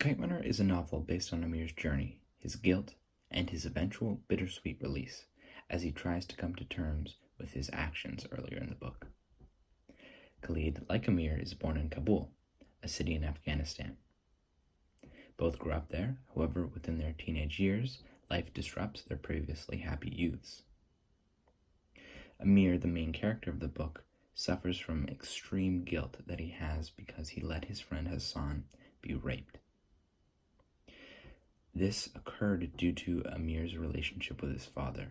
Kite Runner is a novel based on Amir's journey, his guilt, and his eventual bittersweet release as he tries to come to terms with his actions earlier in the book. Khaled, like Amir, is born in Kabul, a city in Afghanistan. Both grew up there, however, within their teenage years, life disrupts their previously happy youths. Amir, the main character of the book, suffers from extreme guilt that he has because he let his friend Hassan be raped. This occurred due to Amir's relationship with his father.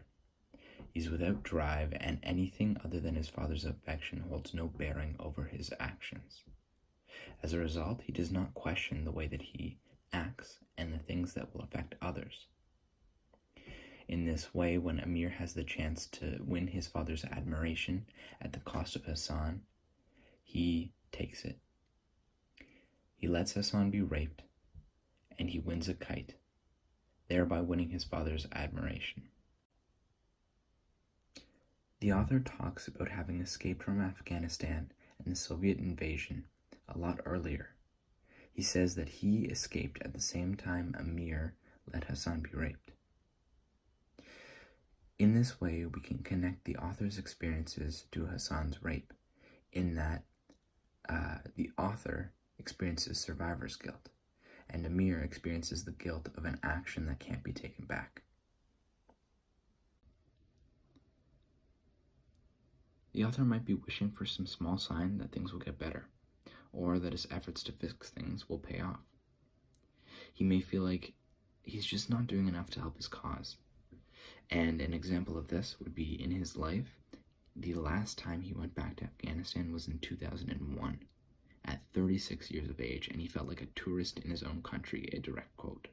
He's without drive, and anything other than his father's affection holds no bearing over his actions. As a result, he does not question the way that he acts and the things that will affect others. In this way, when Amir has the chance to win his father's admiration at the cost of Hassan, he takes it. He lets Hassan be raped, and he wins a kite, thereby winning his father's admiration. The author talks about having escaped from Afghanistan and the Soviet invasion a lot earlier. He says that he escaped at the same time Amir let Hassan be raped. In this way, we can connect the author's experiences to Hassan's rape, in that the author experiences survivor's guilt, and Amir experiences the guilt of an action that can't be taken back. The author might be wishing for some small sign that things will get better, or that his efforts to fix things will pay off. He may feel like he's just not doing enough to help his cause. And an example of this would be in his life. The last time he went back to Afghanistan was in 2001, at 36 years of age, and he felt like a tourist in his own country, a direct quote.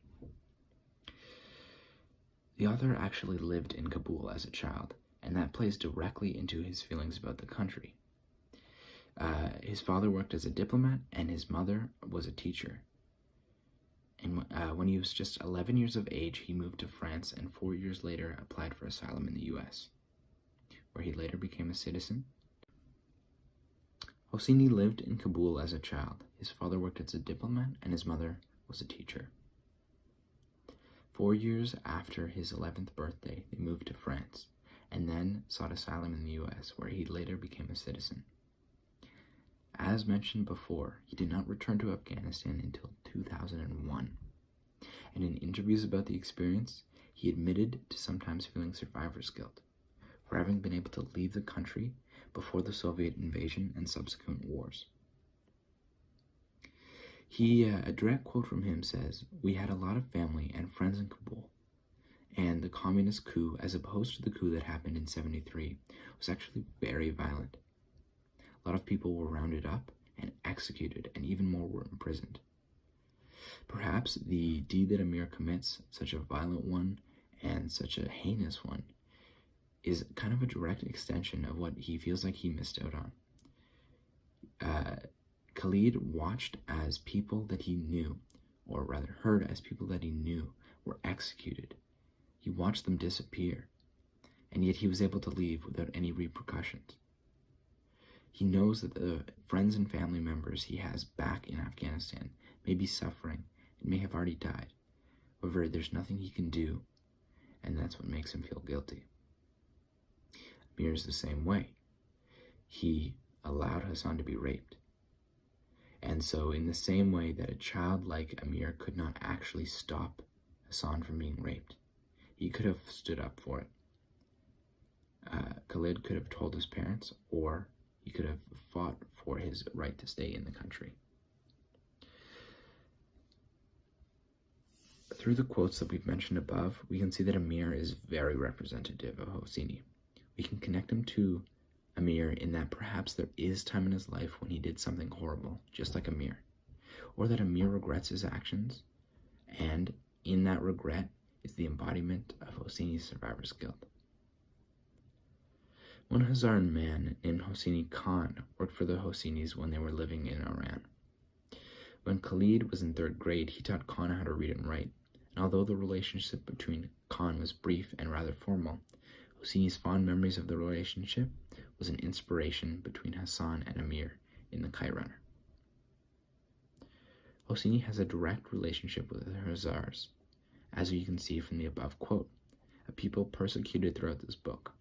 The author actually lived in Kabul as a child, and that plays directly into his feelings about the country. His father worked as a diplomat, and his mother was a teacher. And when he was just 11 years of age, he moved to France, and 4 years later applied for asylum in the US, where he later became a citizen. Hosseini lived in Kabul as a child. His father worked as a diplomat, and his mother was a teacher. 4 years after his 11th birthday, they moved to France, and then sought asylum in the US, where he later became a citizen. As mentioned before, he did not return to Afghanistan until 2001, and in interviews about the experience, he admitted to sometimes feeling survivor's guilt for having been able to leave the country before the Soviet invasion and subsequent wars. A direct quote from him says, "We had a lot of family and friends in Kabul, and the communist coup, as opposed to the coup that happened in '73, was actually very violent. A lot of people were rounded up and executed, and even more were imprisoned. Perhaps the deed that Amir commits, such a violent one and such a heinous one, is kind of a direct extension of what he feels like he missed out on. Khaled watched as people that he knew, or rather heard as people that he knew, were executed. He watched them disappear, and yet he was able to leave without any repercussions. He knows that the friends and family members he has back in Afghanistan may be suffering and may have already died. However, there's nothing he can do, and that's what makes him feel guilty. Amir is the same way. He allowed Hassan to be raped. And so in the same way that a child like Amir could not actually stop Hassan from being raped, he could have stood up for it. Khaled could have told his parents, or he could have fought for his right to stay in the country. Through the quotes that we've mentioned above, we can see that Amir is very representative of Hosseini. We can connect him to Amir in that perhaps there is time in his life when he did something horrible, just like Amir, or that Amir regrets his actions, and in that regret is the embodiment of Hosseini's survivor's guilt. One Hazaran man named Hosseini Khan worked for the Hosseinis when they were living in Iran. When Khaled was in 3rd grade, he taught Khan how to read and write, and although the relationship between Khan was brief and rather formal, Hosseini's fond memories of the relationship was an inspiration between Hassan and Amir in the Kite Runner. Hosseini has a direct relationship with the Hazars, as you can see from the above quote, a people persecuted throughout this book.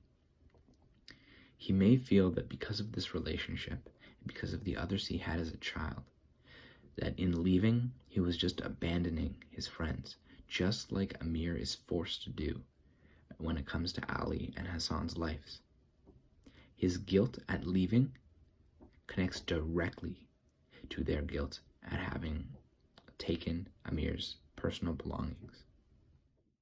He may feel that because of this relationship, and because of the others he had as a child, that in leaving, he was just abandoning his friends, just like Amir is forced to do when it comes to Ali and Hassan's lives. His guilt at leaving connects directly to their guilt at having taken Amir's personal belongings.